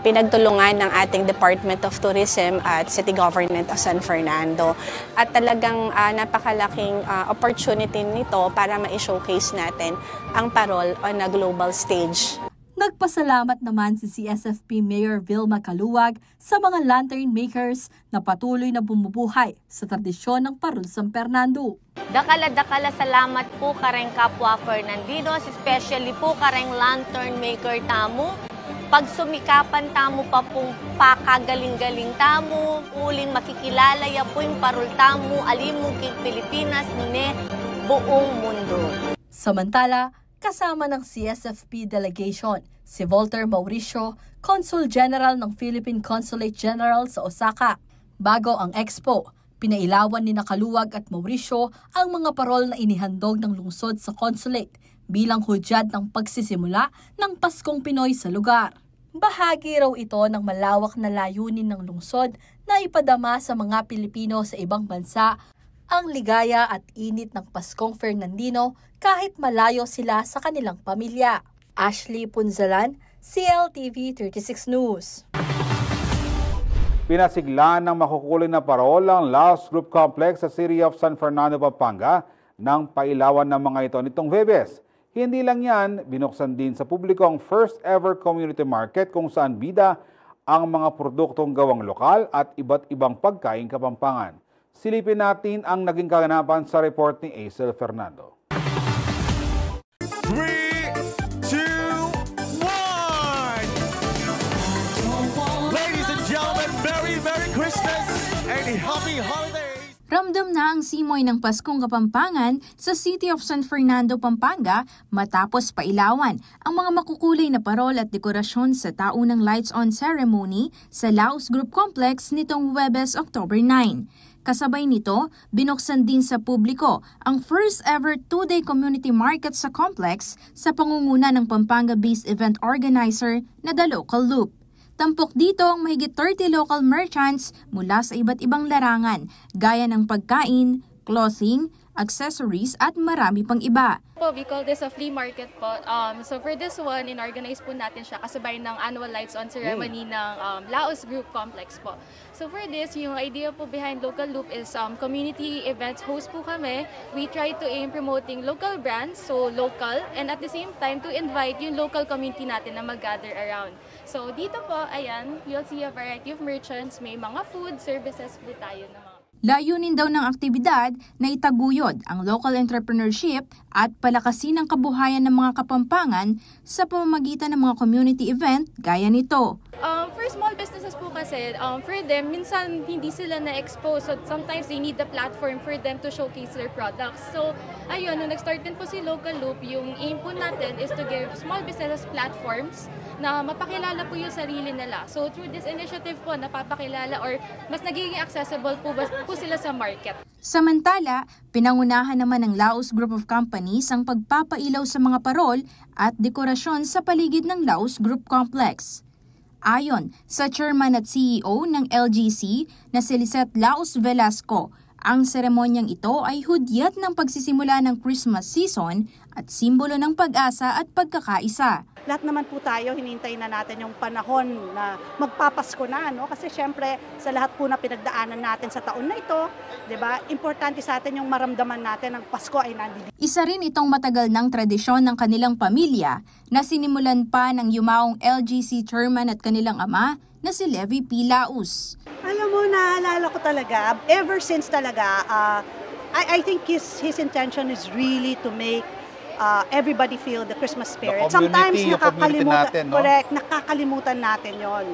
pinagtulungan ng ating Department of Tourism at City Government of San Fernando. At talagang napakalaking opportunity nito para ma-showcase natin ang parol on a global stage. Nagpasalamat naman si CSFP Mayor Vilma Caluwag sa mga lantern makers na patuloy na bumubuhay sa tradisyon ng Parol San Fernando. Dakala salamat po kareng kapwa Fernandinos, especially po kareng lantern maker tamo. Pag sumikapan tamo pa pong pakagaling-galing tamo, uling makikilala ya po yung parol tamo, alimong king Pilipinas, nune buong mundo. Samantala, kasama ng CSFP delegation, si Walter Mauricio, Consul General ng Philippine Consulate General sa Osaka. Bago ang Expo, pinailawan ni Caluwag at Mauricio ang mga parol na inihandog ng lungsod sa consulate bilang hudyat ng pagsisimula ng Paskong Pinoy sa lugar. Bahagi raw ito ng malawak na layunin ng lungsod na ipadama sa mga Pilipino sa ibang bansa ang ligaya at init ng Paskong Fernandino kahit malayo sila sa kanilang pamilya. Ashley Punzalan, CLTV 36 News. Pinasigla ng makukulay na parol ang Laos Group Complex sa City of San Fernando, Pampanga nang pailawan ng mga ito nitong Huwebes. Hindi lang yan, binuksan din sa publiko ang first ever community market kung saan bida ang mga produktong gawang lokal at iba't ibang pagkain Kapampangan. Silipin natin ang naging kaganapan sa report ni Aisel Fernando. 3, 2, 1! Ladies and gentlemen, Merry Christmas and Happy Holidays! Ramdam na ang simoy ng Paskong Kapampangan sa City of San Fernando, Pampanga matapos pailawan ang mga makukulay na parol at dekorasyon sa taunang lights-on ceremony sa Laos Group Complex nitong Huwebes, October 9. Kasabay nito, binuksan din sa publiko ang first ever 2-day community market sa complex sa pangunguna ng Pampanga-based event organizer na The Local Loop. Tampok dito ang mahigit 30 local merchants mula sa iba't ibang larangan, gaya ng pagkain, clothing, accessories at marami pang iba. We call this a flea market po. So for this one, in-organize po natin siya kasabay ng annual lights on ceremony ng Laos Group Complex po. So for this, yung idea po behind Local Loop is community events host po kami. We try to aim promoting local brands, so local, and at the same time to invite yung local community natin na mag-gather around. So dito po, ayan, you'll see a variety of merchants. May mga food services po tayo na mga. Layunin daw ng aktibidad na itaguyod ang local entrepreneurship at palakasin ang kabuhayan ng mga Kapampangan sa pamamagitan ng mga community event gaya nito. For small businesses po kasi, for them, minsan hindi sila na-expose. So sometimes they need the platform for them to showcase their products. So ayun, nung nag-start din po si Local Loop, yung aim po natin is to give small businesses platforms na mapakilala po yung sarili nila. So through this initiative po, napapakilala or mas nagiging accessible po sila sa market. Samantala, pinangunahan naman ng Laos Group of Companies ang pagpapailaw sa mga parol at dekorasyon sa paligid ng Laos Group Complex. Ayon sa chairman at CEO ng LGC na si Lisette Laos Velasco, ang seremonyang ito ay hudyat ng pagsisimula ng Christmas season at simbolo ng pag-asa at pagkakaisa. Lahat naman po tayo, hinintay na natin yung panahon na magpapasko na, no? Kasi syempre sa lahat po na pinagdaanan natin sa taon na ito, 'di ba? Importante sa atin yung maramdaman natin ng Pasko ay nandito. Isa rin itong matagal ng tradisyon ng kanilang pamilya na sinimulan pa ng yumaong LGC chairman at kanilang ama na si Levi P. Laos. Alam mo, naalala ko talaga, ever since talaga, I think his intention is really to make everybody feel the Christmas spirit. Sometimes nakakalimutan, natin, no? Correct, nakakalimutan natin yon.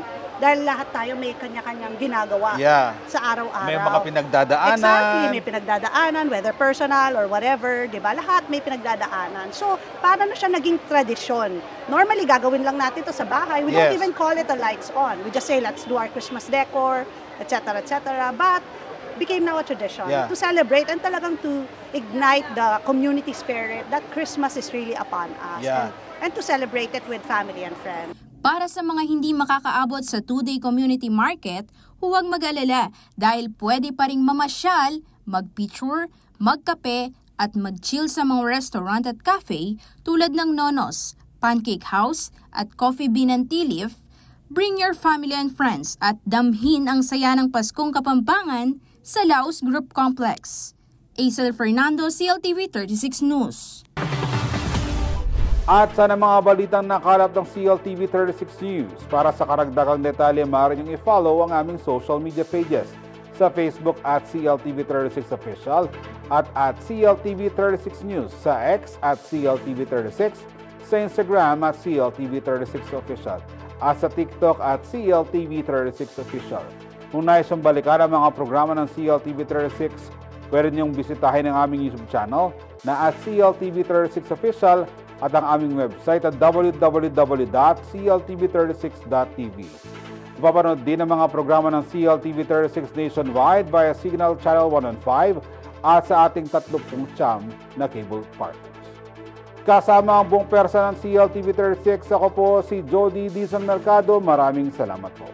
Dahil lahat tayo may kanya-kanyang ginagawa sa araw-araw. May mga pinagdadaanan. Exactly, may pinagdadaanan, whether personal or whatever, di ba? Lahat may pinagdadaanan. So, paano na siya naging tradisyon? Normally, gagawin lang natin ito sa bahay. We don't even call it a lights on. We just say, let's do our Christmas decor, etc., etc. But, became now a tradition to celebrate and talagang to ignite the community spirit that Christmas is really upon us and to celebrate it with family and friends. Para sa mga hindi makakaabot sa 2-day community market, huwag mag-alala dahil pwede pa ring mamasyal, mag-picture, magkape at mag-chill sa mga restaurant at cafe tulad ng Nonos, Pancake House at Coffee Bean and Tea Leaf. Bring your family and friends at damhin ang saya ng Paskong Kapampangan sa Laos Group Complex. Aisel Fernando, CLTV 36 News. At sa mga balitang nakalap ng CLTV 36 News, para sa karagdagang detalye, maaari niyong i-follow ang aming social media pages sa Facebook at CLTV 36 Official at CLTV 36 News, sa X at CLTV 36, sa Instagram at CLTV 36 Official, at sa TikTok at CLTV 36 Official. Kung nais yung balikan ang mga programa ng CLTV 36, pwede niyong bisitahin ang aming YouTube channel na at CLTV 36 Official at ang aming website at www.cltv36.tv. Mapapanood din ang mga programa ng CLTV 36 nationwide via Signal Channel 115 at sa ating 30 na cable partners. Kasama ang buong persa ng CLTV 36, ako po si Jody Dizon Mercado. Maraming salamat po.